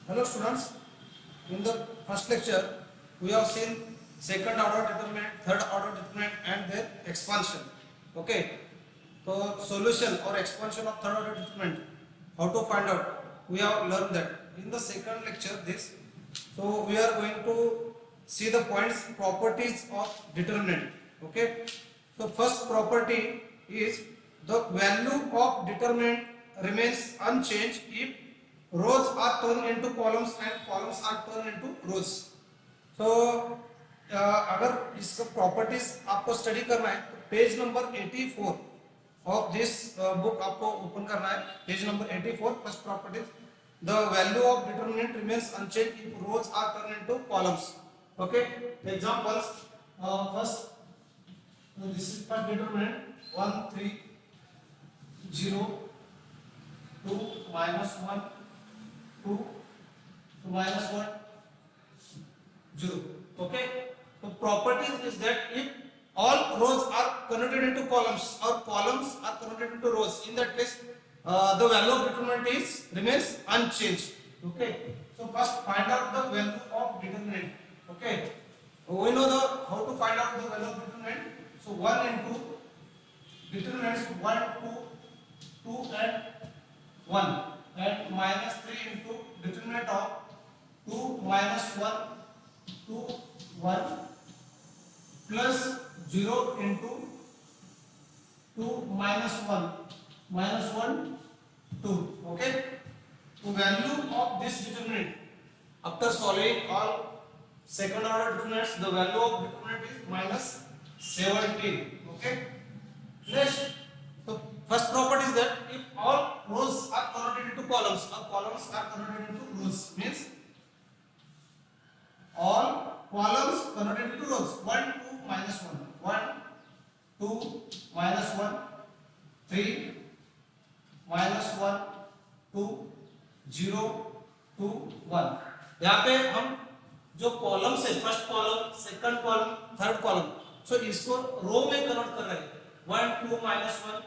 Hello students, in the first lecture we have seen second order determinant, third order determinant and their expansion. Okay, so solution or expansion of third order determinant, how to find out, we have learned that in the second lecture this. So we are going to see the points properties of determinant. Okay, so first property is the value of determinant remains unchanged if rows are turned into columns and columns are turned into rows. So अगर इसका properties आपको study करना है तो page number 84 of this book आपको open करना है. Page number 84, first properties, the value of determinant remains unchanged if rows are turn into columns. Okay, examples. First, this is first determinant 1 3 0 2 minus 1 2 minus 1 0. Okay, so properties is that if all rows are converted into columns or columns are converted into rows, in that case the value of determinant is remains unchanged. Okay, so first find out the value of determinant. Okay, we know the how to find out the value of determinant. So 1 into determinants 1 2 2 and 1 and minus 3 into determinant of 2 minus 1 2 1 plus 0 into 2 minus 1 2. Okay, so value of this determinant after solving all second order determinants, the value of determinant is minus 17. Okay, next, so first property is that if all rows are converted into columns or columns are converted into rows, means all columns converted into rows. 1 2 minus 1 1 2 minus 1 3 minus 1 2 0 2 1. यहाँ पे हम जो column से first column, second column, third column, so इसको row में convert कर रहे हैं. 1 2 minus 1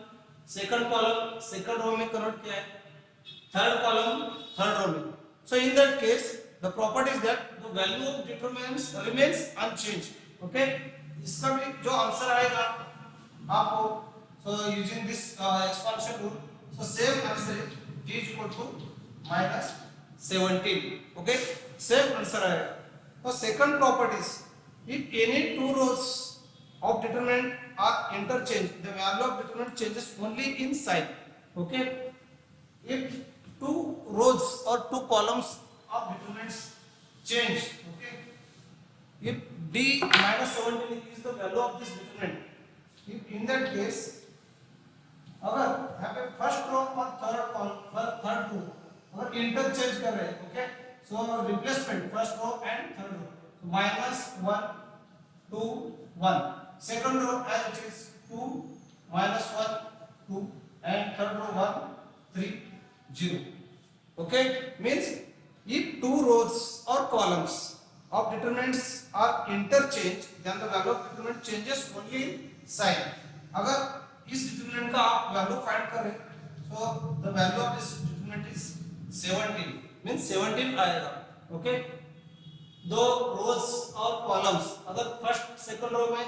second column second row में कन्वर्ट किया है, थर्ड कॉलम थर्ड रो में. So in that case the property is that the value of determinants remains unchanged. Okay, इसका भी जो आंसर आएगा आपको, so using this expansion rule, so same answer is equal to minus 17. Okay, same answer आएगा. तो second properties, if any two rows of determinant are interchanged, the value of determinant changes only in sign. Okay, if two rows or two columns of determinants change, okay, if d minus 17 is the value of this determinant, if in that case अगर यहाँ पे first row और third column third रो अगर interchange कर रहे हैं, okay, so replacement first row and third row, minus 1 2 1, second row as it is 2 minus 1 2 and third row 1 3 0. Okay, means if two rows or columns of determinants are interchanged, then the value of determinant changes only in sign. अगर इस determinant का आप value find कर रहे हैं, so the value of this determinant is 17, means 17 आएगा. Okay, दो रोज और कॉलम्स अगर फर्स्ट सेकंड रो में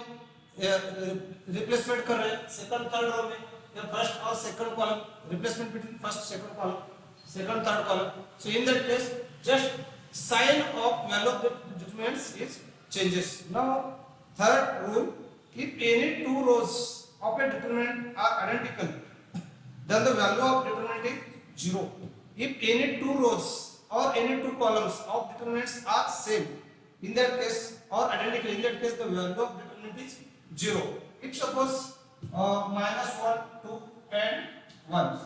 रिप्लेसमेंट कर रहे हैं, सेकंड थर्ड रो में, या फर्स्ट और second column replacement between first second column, second third column, so in that case just sign of value of the determinants is changes. Now third rule, if any two rows of a determinant are identical then the value of determinant is 0. If any two rows or any two columns of determinants are same, in that case, or identical, in that case the value of determinant is 0. If suppose minus 1 2 and 1,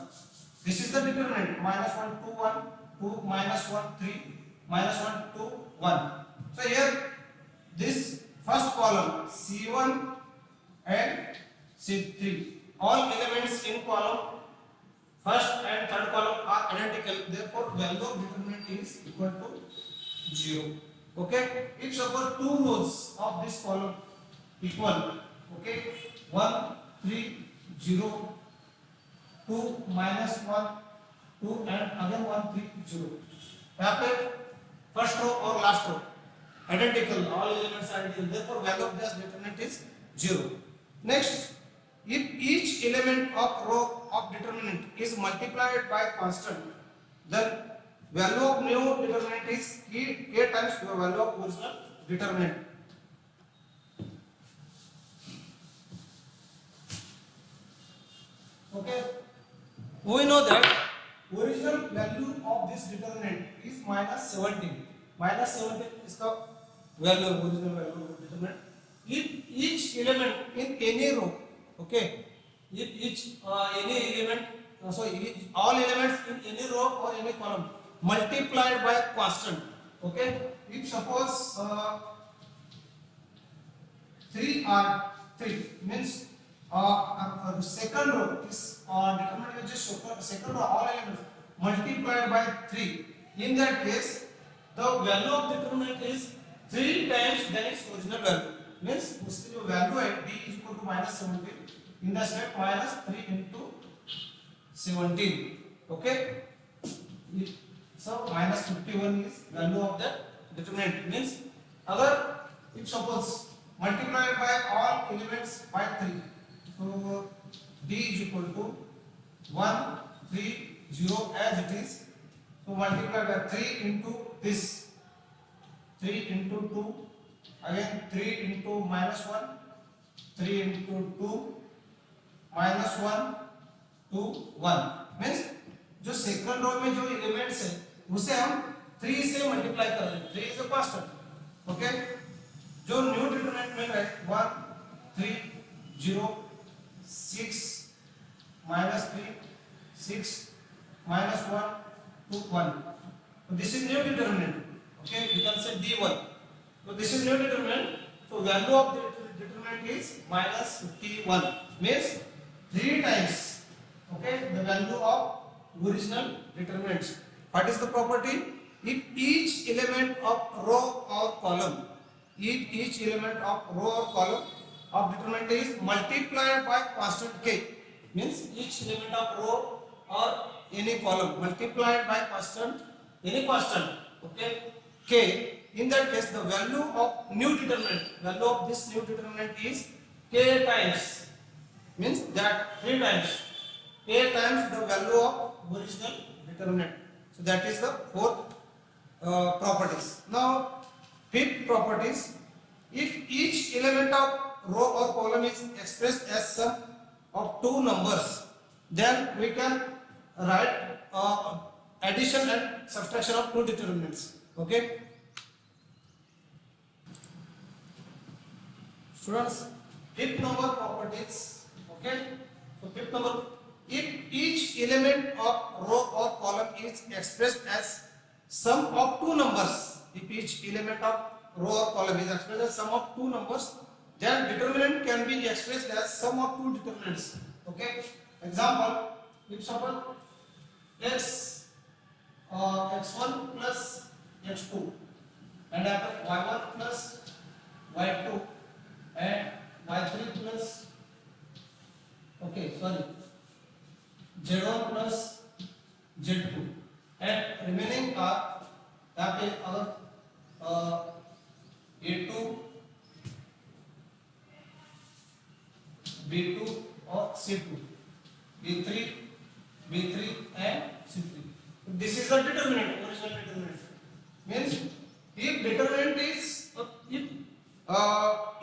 this is the determinant, minus 1 2 1 2 minus 1 3 minus 1 2 1. So here this first column C1 and C3, all elements in column first and third column are identical, therefore value of determinant is equal to 0. Okay, if suppose two rows of this column equal, okay, 1 3 0 2 minus 1 2 and again 1 3 0, यहाँ पे first row और last row identical, all elements are identical, therefore value of this determinant is 0. Next, if each element of row of determinant is multiplied by constant, then value of new determinant is k times the value of original determinant. Okay, we know that original value of this determinant is minus 17. Minus 17 is the value, original value of determinant. If each element in any row, okay, if each any element, all elements in any row or any column multiplied by constant, okay. If suppose 3 are 3 means second row is determinant with just second row all elements multiplied by 3. In that case, the value of determinant is 3 times than its original value. Means उसकी जो value है d is equal to minus 17. In the step minus 3 into 17. Okay. So minus 51 is value of the determinant. Means अगर if suppose multiplied by all elements by 3, so d is equal to 1 3 0 as it is. So multiply by 3 into this, 3 into 2, again 3 into minus 1, 3 into 2 minus 1 2 1. Means जो second row में जो elements है उसे हम 3 से multiply कर रहे हैं. 3 इज अ कांस्टेंट. ओके, जो न्यू डिटरमिनेंट मिल रहा है 1 3 0 6 minus 3 6 minus 1 2 1. So this is new determinant. Okay, you can say d1. So this is new determinant. So value of the determinant is minus 51. Means 3 times. Okay, the value of original determinants. What is the property? If each element of row or column, if each element of row or column of determinant is multiplied by constant k, means each element of row or any column multiplied by constant, any constant, okay, k. In that case, the value of new determinant, value of this new determinant is k times, means that 3 times, k times the value of original determinant. So that is the fourth properties. Now fifth properties, if each element of row or column is expressed as sum of two numbers, then we can write addition and subtraction of two determinants. Okay, students, fifth number properties. Okay, so fifth number, if each element of row or column is expressed as sum of two numbers, if each element of row or column is expressed as sum of two numbers, then determinant can be expressed as sum of two determinants. Okay, example, if suppose x1 plus x2 and y1 plus y2 and y3 plus z1 plus z2 and remaining are यहाँ पे अगर a2 b2 और c2, b3 and c3. This is the determinant, original determinant. Means if determinant is if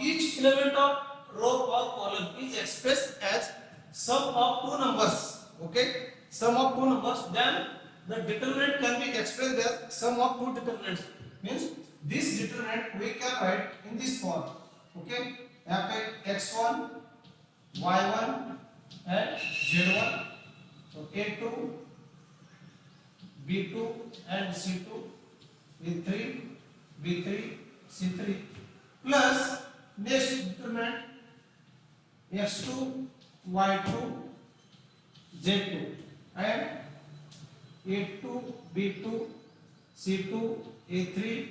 each element of row or column is expressed as sum of two numbers, okay, sum of two numbers, then the determinant can be expressed as sum of two determinants. Means this determinant we can write in this form. Okay, यहाँ पे x1 y1 and z1, so a2 b2 and c2, a3 b3 c3 plus next determinant x2 y2 z2 and a2 b2 c2 a3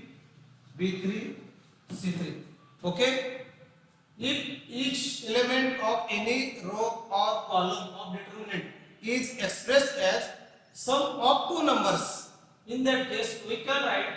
b3 c3. Okay, if each element of any row or column of determinant is expressed as sum of two numbers, In that case we can write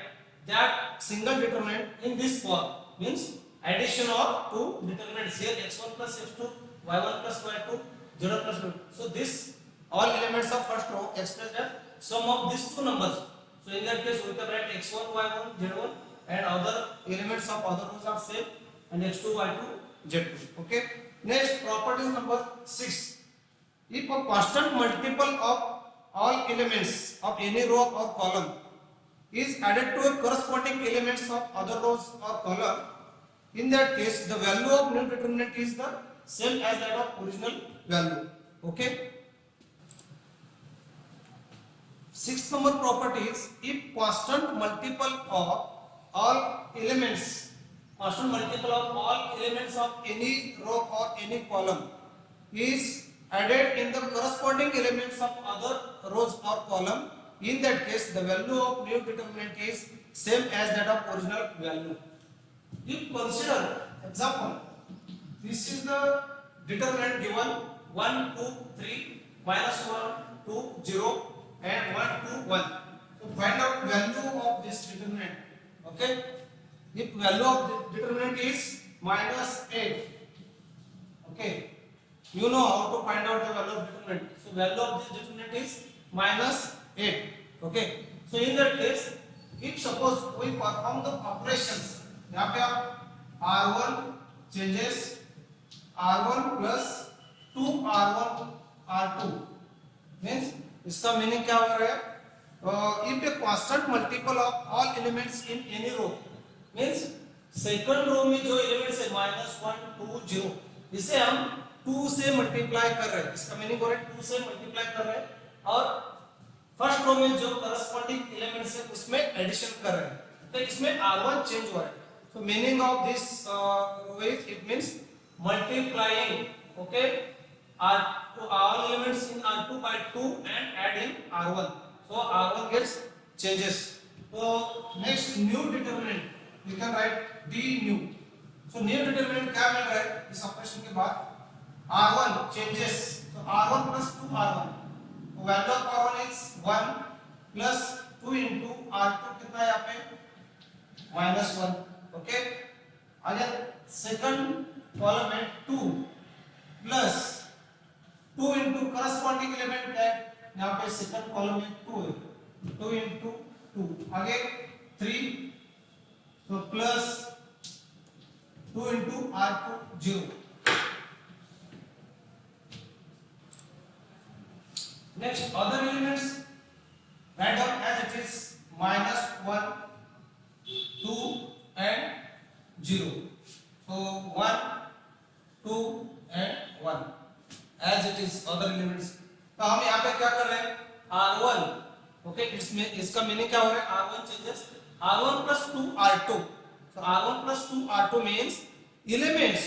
that single determinant in this form, means addition of two determinants here, x1 plus x2, y1 plus y2, 0 plus 2. So this all elements of first row expressed as sum of these two numbers. So in that case we can write x1 y1 z1 and other elements of other rows are same, and x2 y2 z2. Okay, next property number 6. If a constant multiple of all elements of any row or column is added to a corresponding elements of other rows or column, in that case the value of new determinant is the same as that of original value. Okay, sixth number property is if constant multiple of all elements of any row or any column is added in the corresponding elements of other rows or column, in that case the value of new determinant is same as that of original value. If consider example, this is the determinant given 1 2 3 minus 1 2 0 and 1 2 1. So find out value of this determinant. Okay, if value of the determinant is minus 8, okay, you know how to find out the value of determinant. So value of this determinant is minus 8. Okay, so in that case if suppose we perform the operations, यहाँ पे आप R1 changes R1 plus 2R1 R2 means इसका meaning क्या हो रहा है, if a constant multiple of all elements in any row means second row में जो एलिमेंट्स है -1 2 0, इसे हम 2 से मल्टीप्लाई कर रहे हैं, इसका मीनिंग हो रहा है 2 से मल्टीप्लाई कर रहे हैं, और फर्स्ट रो में जो करस्पॉन्डिंग एलिमेंट्स है उसमें एडिशन कर रहे हैं, तो इसमें R1 चेंज हुआ है. So meaning of this is it means multiplying, okay, to all elements in R2 by 2 and adding R1. So R1 gets changes. So next new determinant we can write d new. So new determinant क्या मिल रहा है इस operation के बाद, R1 changes. So R1 plus 2R1. So value of R1 is 1 plus 2 into R2 कितना है यहाँ पे -1. Okay, अगर सेकंड कॉलम में 2 प्लस 2 into करस्पॉन्डिंग एलिमेंट है, यहाँ पे सेकंड कॉलम में 2 है, 2 into 2 आगे 3, तो plus 2 into R2 0. Next other elements write down as it is -1 2 and 0. So 1 2 and 1 as it is other elements. तो हम यहाँ पे क्या कर रहे हैं R1, okay, इसमें इसका मीनिंग क्या हो रहा है, R1 changes R1 plus 2 R2. So R1 plus 2 R2 means elements,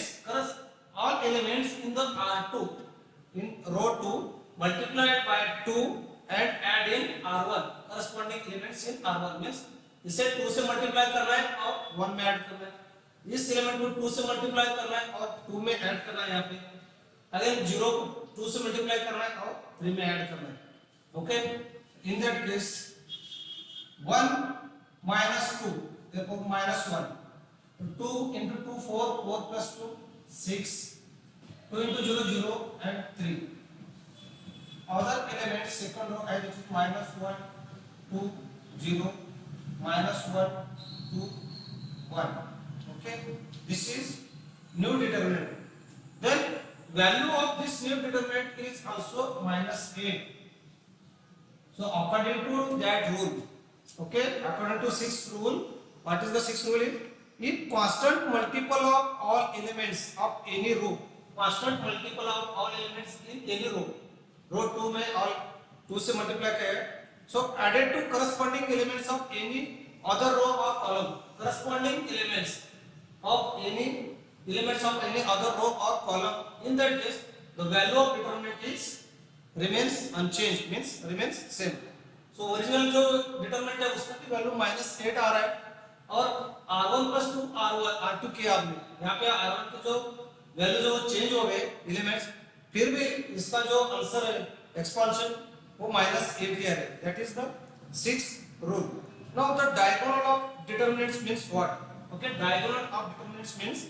all elements in the R2 in row 2 multiplied by 2 and add in R1, corresponding elements in R1 means इसे 2 से multiply करना है और 1 में ऐड करना है, इस element को 2 से मल्टीप्लाई करना है और 2 में ऐड करना है, यहाँ पे अगेन 0 को 2 से मल्टीप्लाई करना है और 3 में ऐड करना है. Okay, in that case 1 minus 2, therefore -1. 2 into 2 4, 4 plus 2 6, 2 into 0 0 and 3. Other elements second row as it is -1 2 0 -1 2 1. Okay, this is new determinant. Then value of this new determinant is also -8. So according to that rule, okay, according to sixth rule, what is the sixth rule? If constant multiple of all elements of any row, constant multiple of all elements in any row, row 2 में all 2 से multiply किया, so added to corresponding elements of any other row or column, corresponding elements of any other row or column, in that case the value of determinant is remains unchanged, means remains same. So original जो determinant है उसका भी value -8 आ रहा है, और R1 plus 2 R2 किया आपने, यहाँ पे R1 के जो वैल्यू जो चेंज हो गए एलिमेंट्स, फिर भी इसका जो आंसर है एक्सपांशन वो -8 ही है. That is the sixth rule. Now the diagonal of determinants means what? Okay, diagonal of determinants means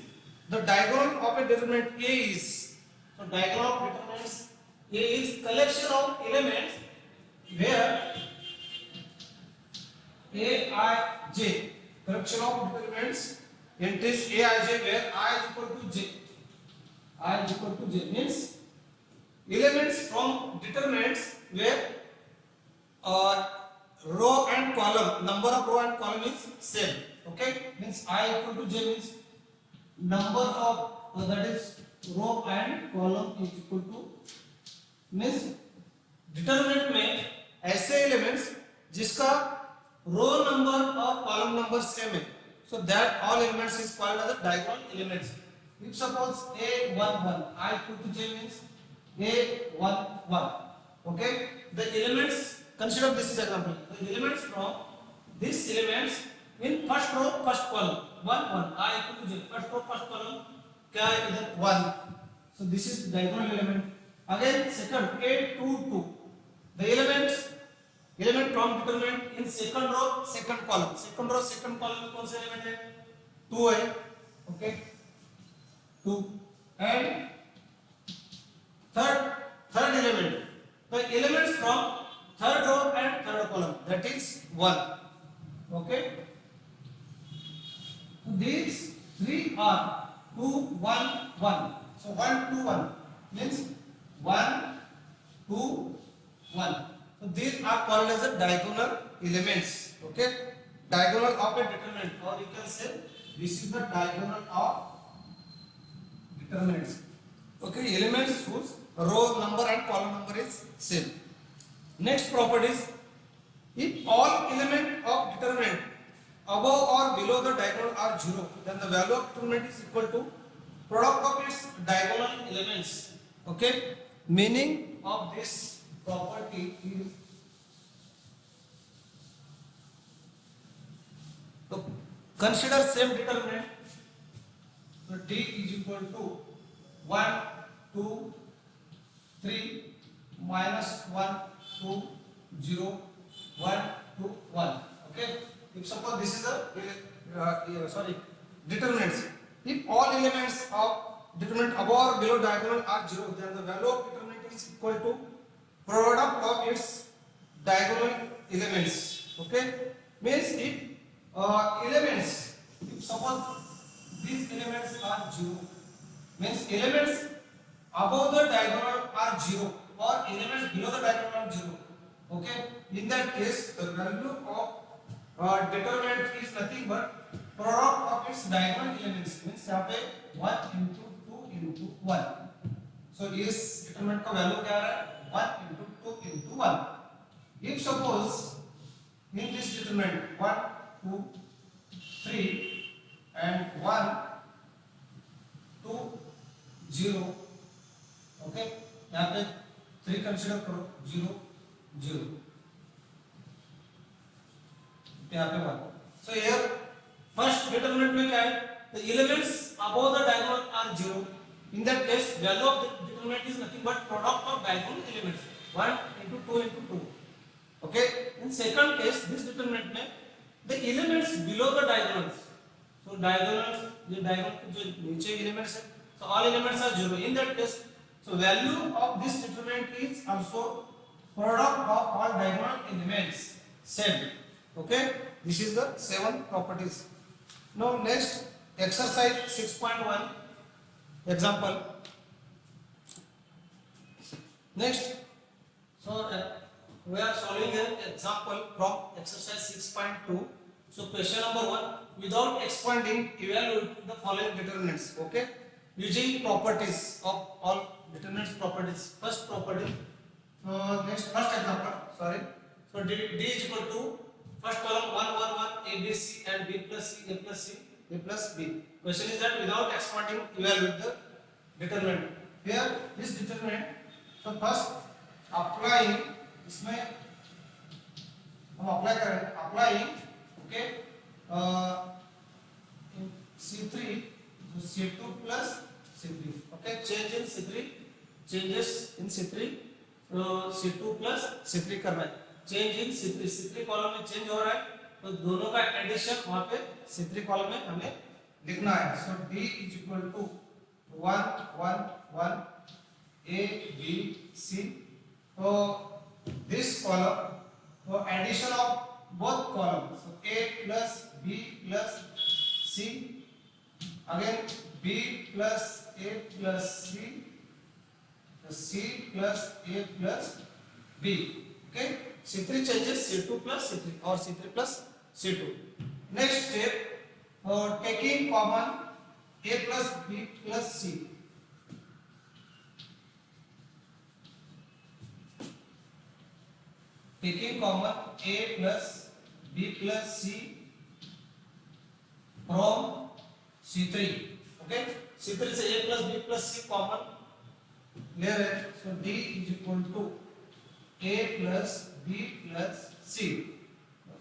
the diagonal of a determinant A is, so diagonal of determinants A is collection of elements where Aij, collection of determinants entries Aij where I is equal to j. I is equal to j means elements from determinants where row and column, number of row and column is same. Okay, means I equal to j means number of that is row and column is equal to, means determinant में ऐसे elements जिसका row number और column number same है, so that all elements is called as the diagonal elements. If suppose A11 I equal to j means A11, okay, the elements, consider this is example, the elements from these elements in first row first column 1 1 I equal to j, first row first column क्या है इधर 1, so this is diagonal element. Again second A22, the element from determinant in second row second column में कौन से element है 2 है, okay 2, and third element, the elements from third row and third column, that is 1, okay. So these three are 2 1 1, so 1 2 1 means 1 2 1, so these are called as the diagonal elements, okay, diagonal of a determinant, or you can say this is the diagonal of determinants, okay, elements whose row number and column number is same. Next property is, if all element of determinant above or below the diagonal are 0, then the value of determinant is equal to product of its diagonal elements, okay. Meaning of this property is, so consider same determinant, so d is equal to 1 2 3 minus 1 2 0 1 2 1, okay. If suppose this is a determinants, if all elements of determinant above or below diagonal are 0, then the value of determinant is equal to product of its diagonal elements, okay. Means if elements, if suppose these elements are 0, means elements above the diagonal are 0 or elements below the diagonal are 0, okay. In that case the value of determinant is nothing but product of its diagonal elements, means यहाँ पे 1 into 2 into 1, so इस determinant का value क्या आ रहा है 1 into 2 into 1. If suppose in this determinant 1 2 3 and 1 2 0, okay, यहाँ पे 3 consider करो 0 0, यहाँ पे 1, so here first determinant में क्या है, the elements above the diagonal are 0, in that case value of the determinant is nothing but product of diagonal elements 1 into 2 into 2, okay. In second case this determinant में the elements below the diagonals, so diagonals, ये diagonal के जो नीचे elements है, so all elements are 0, in that case so value of this determinant is also product of all diagonal elements same, okay. This is the 7 properties. Now next exercise 6.1 example. Next, so we are solving an example from exercise 6.2. So question number 1, without expanding evaluate the following determinants, okay, using properties of all determinants properties. First property, next first example, sorry, so d is equal to first column 1 1 1 a b c and b plus c a plus c a plus b. Question is that without expanding evaluate the determinant. Here this determinant, so first applying, इसमें हम apply करें, applying, okay, in c3, so c2 plus c3, okay, change in c3, changes in c3, so c2 plus c3 करना है. Change in C3 column में change हो रहा है, तो दोनों का एडिशन वहां पे C3 कॉलम में हमें लिखना है। So D is equal to 1 1 1 A B C। तो दिस कॉलम, तो addition of both columns, so A plus B plus C, again B plus A plus C, so C plus A plus B, okay, C3 changes C2 plus C3 or C3 plus C2. Next step, taking common A plus B plus C, taking common A plus B plus C from C3, okay, C3 से A plus B plus C common ले रहे हैं, so D is equal to A plus B plus C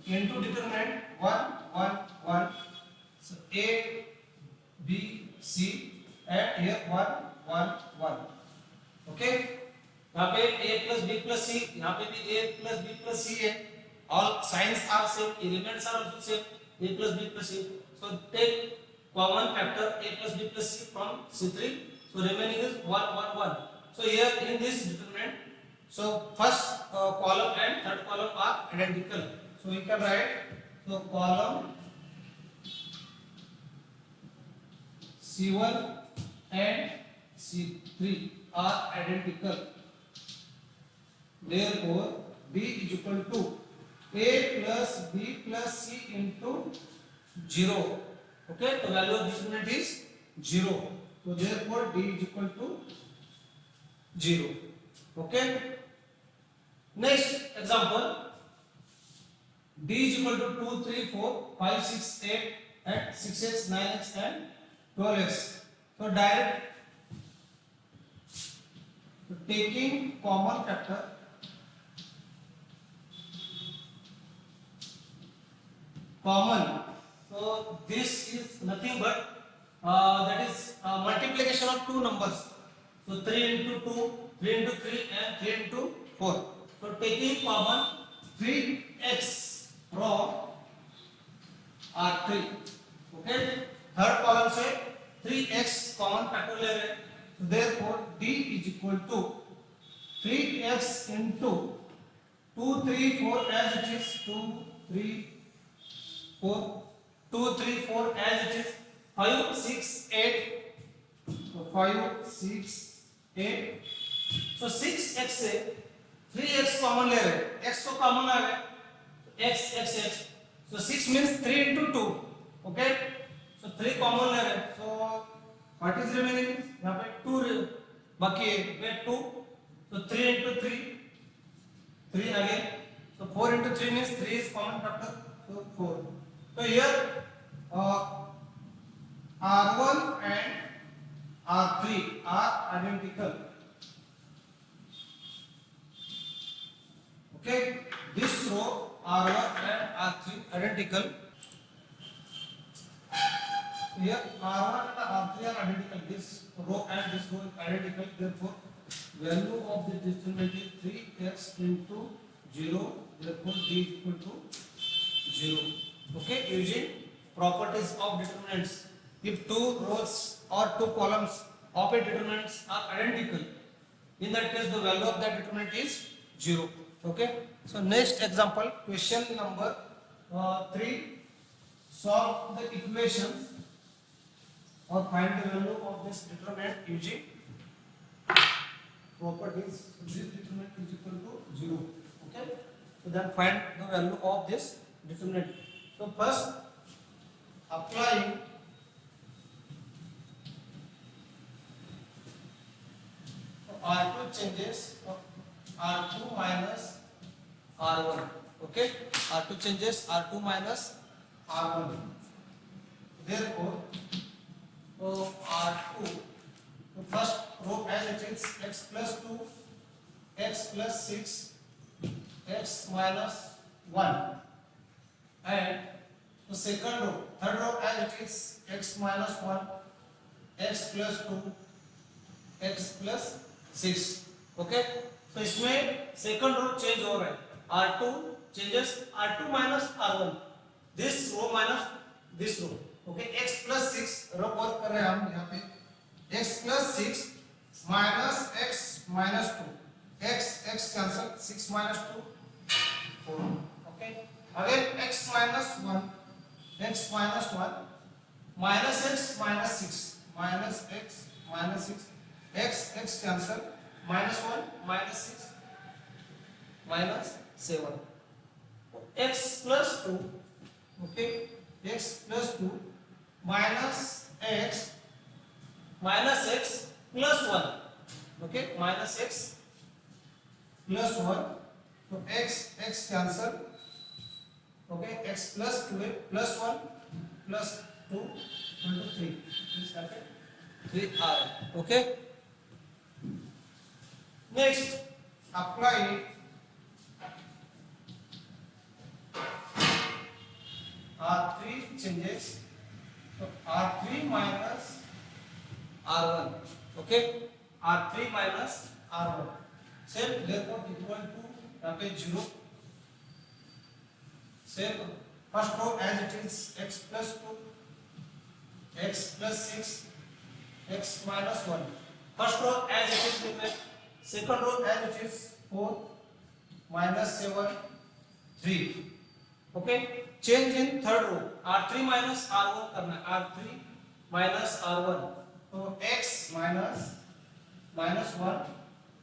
into determinant 1 1 1, so A B C and here 1 1 1, okay, यहाँ पे A plus B plus C, यहाँ पे भी A plus B plus C है, all signs are same, elements are also same, A plus B plus C, so take common factor A plus B plus C from C3, so remaining is 1 1 1. So here in this determinant, so first column and third column are identical, so we can write, so column C1 and C3 are identical, therefore D is equal to A plus B plus C into 0, okay, the value of determinant is 0, so therefore D is equal to 0, okay. Next example, D is equal to 2 3 4 5 6 8 and 6x 9x and 12x, so direct, so taking common factor common, so this is nothing but that is multiplication of two numbers, so 3 into 2 3 into 3 and 3 into 4, so taking common 3x from R3, okay, third column से 3x common factor ले रहे हैं, so therefore D is equal to 3x into 2 3 4 as it is, 2 3 4 2 3 4 as it is, 5 6 8, so 5 6 8, so 6x से 3x common ले रहे हैं, x तो common आ गया, x x x, so 6 means 3 into 2, okay, so 3 common ले रहे हैं, so what is remaining, यहाँ पे 2 बाकी है 2, so 3 into 3 3 again, so 4 into 3 means 3 is common factor, so 4. So here R1 and R3 are identical, okay, this row R1 and R3 identical, here R1 and R3 are identical, this row and this row is identical, therefore value of the determinant is 3x into 0, therefore D is equal to 0, okay, using properties of determinants, if two rows or two columns of a determinants are identical, in that case the value of that determinant is 0, okay. So next example, question number 3, solve the equations or find the value of this determinant using properties, this determinant is equal to 0, okay, so then find the value of this determinant. So first applying R2 changes R2 minus R1, okay, R2 changes R2 minus R1, therefore R2, the first row as it is x plus 2 x plus 6 x minus 1, and the second row, third row as it is x minus 1 x plus 2 x plus 6, okay, तो इसमें second row change हो रहा है, R2 changes R2 minus R1, this row minus this row. Okay, x plus 6 रब work कर रहे हैं हम यहाँ पे, x plus 6 minus x minus 2, x cancel, 6 minus 2 4. Okay, again x minus 1 minus x minus 6 minus x minus 6, x cancel, minus 1 minus 6 minus 7, x plus 2. okay, x plus 2 minus x plus 1. okay, minus x plus 1, so x cancel. okay, x plus 2 plus 1 plus 2 into 3, this happen 3r. okay, next apply R3 changes, so R3 minus R1. okay, R3 minus R1, same therefore equal to यहाँ पे 0. same first row as it is, x plus 2, x plus 6, x minus 1. first row as it is remain, second row as it is 4 minus 7 3. okay, change in third row, R3 minus R1 करना है, R3 minus R1, तो x minus 1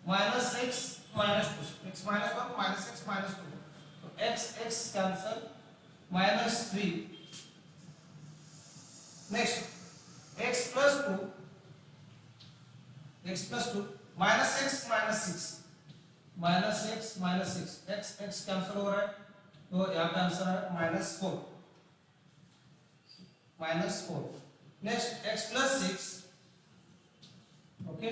minus x minus 2, x minus 1 minus x minus 2, तो x cancel, minus 3. next x plus 2 minus x minus 6 minus x minus 6, x cancel हो रहा है, तो यहाँ पे आंसर है -4. Next x plus 6, okay,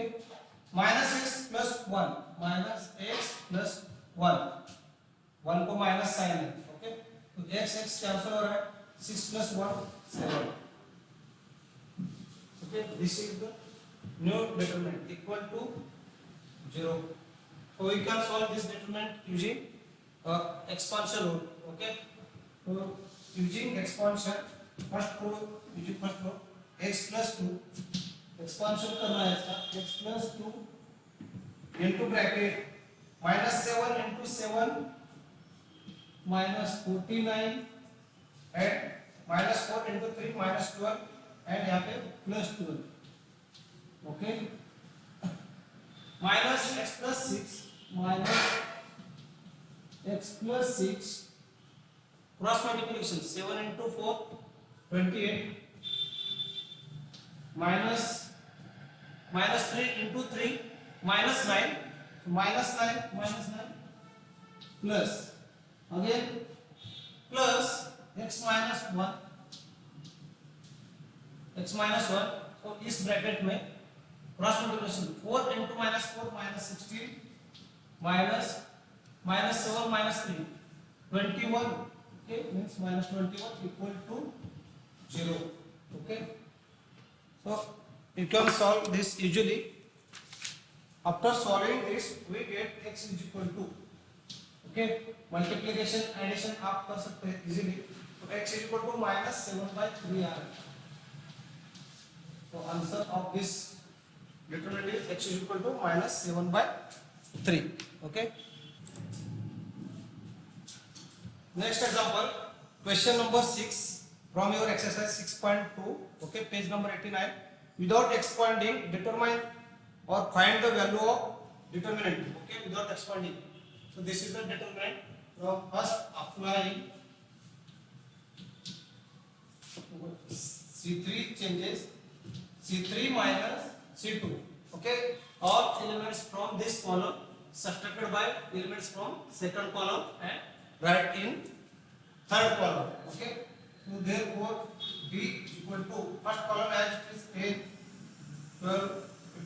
minus x plus 1 minus x plus 1 को minus sign है. ओके, तो x कैंसिल हो रहा है, 6 plus 1 7. Okay, this is the new determinant equal to 0. so we can solve this determinant using expansion rule. okay, so using expansion, first row x plus 2 expansion करना है इसका, x plus 2 into bracket minus 7 into 7 minus 49 and minus 4 into 3 minus 12 and यहाँ पे plus 12. okay, minus x plus 6 minus x plus 6 cross multiplication, 7 into 4 28 minus 3 into 3 minus 9 minus 9 plus again plus x minus 1 तो इस bracket में cross multiplication 4 into minus 4 minus 16 minus 7 minus 3 21. okay, means minus 21 equal to 0. okay, so you can solve this easily. after solving this we get x is equal to, okay, multiplication addition आप कर सकते हैं easily. तो x is equal to minus 7/3 आ रहा है. so answer of this determinant is x is equal to minus 7/3. okay, next example, question number 6 from your exercise 6.2. okay, page number 89. without expanding determine or find the value of determinant. okay, without expanding, so this is the determinant. from first applying C3 changes, C3 minus C2. okay, all elements from this column subtracted by elements from second column and write in third column. okay, so therefore B is equal to first column as it is 10 12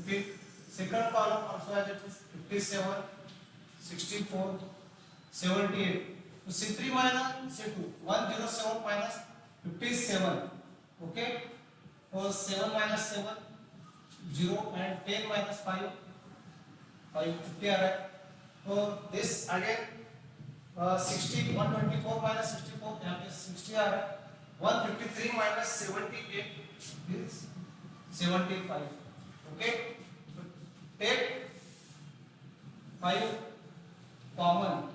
15, second column also as it is 57 64 78. so C3 minus C2 107 minus 57. okay, so 7 minus 7 0 and 10 minus 5 50 आ रहा है. so this again 60 124 minus 64 यहाँ पे 60 आ रहा है 153 minus 78 is 75 okay so take 5 common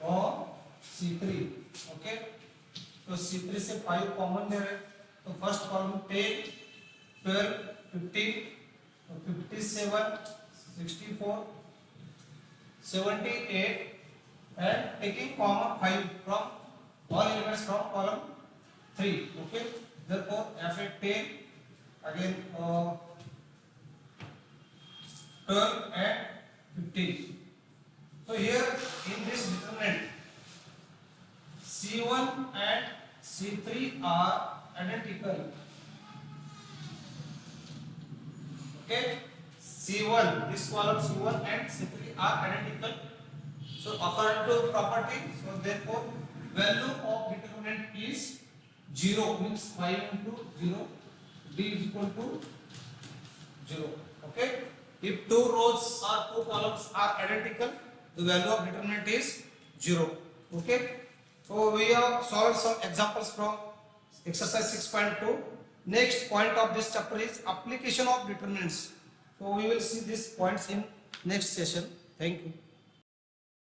और C3 okay तो C3 से 5 common ले रहे तो फर्स्ट कॉलम 10 12 15 तो 57 64 78 and taking common 5 from all elements from column 3 okay therefore f at 10 again 12 and 15 so here in this determinant C1 and C3 are identical okay C1 this column C1 and C3 are identical so according to property so therefore value of determinant is 0 means 5 into 0 d is equal to 0 okay if two rows or two columns are identical the value of determinant is 0 okay so we have solved some examples from exercise 6.2 next point of this chapter is application of determinants so we will see these points in next session thank you